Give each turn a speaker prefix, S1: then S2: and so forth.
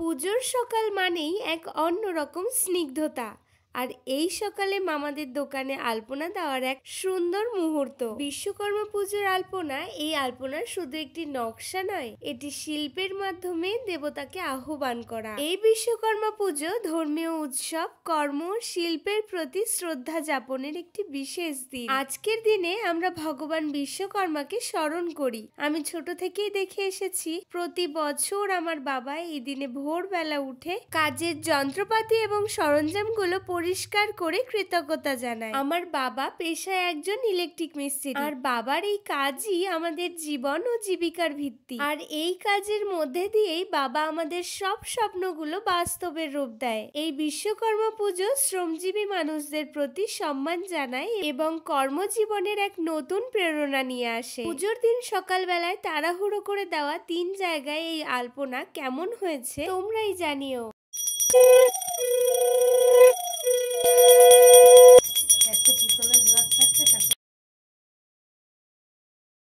S1: পুজোর সকাল মানেই এক অন্যরকম স্নিগ্ধতা। আর এই সকালে মামাদের দোকানে আলপনা দেওয়ার এক সুন্দর মুহূর্ত। বিশ্বকর্মা পুজোর আলপনা, এই আলপনা শুধু একটি নকশা নয়, এটি শিল্পের মাধ্যমে দেবতাকে আহ্বান করা। এই বিশ্বকর্মা পুজো ধর্মীয় উৎসব, কর্ম, শিল্পের প্রতি শ্রদ্ধা যাপনের একটি বিশেষ দিন। আজকের দিনে আমরা ভগবান বিশ্বকর্মাকে স্মরণ করি। আমি ছোট থেকেই দেখে এসেছি, প্রতি বছর আমার বাবা এই দিনে ভোরবেলা উঠে কাজের যন্ত্রপাতি এবং সরঞ্জামগুলো পরিষ্কার করে কৃতজ্ঞতা জানায়। আমার বাবা পেশায় একজন ইলেকট্রিক মিস্ত্রি, আর বাবার এই কাজই আমাদের জীবন ও জীবিকার ভিত্তি। আর এই কাজের মধ্যে দিয়েই বাবা আমাদের সব স্বপ্নগুলো বাস্তবের রূপ দেয়। এই বিশ্বকর্মা পুজো শ্রমজীবী মানুষদের প্রতি সম্মান জানায় এবং কর্মজীবনের এক নতুন প্রেরণা নিয়ে আসে। পুজোর দিন সকালবেলায় তাড়াহুড়ো করে দেওয়া 3 জায়গায় এই আলপনা কেমন হয়েছে তোমরাই জানিও।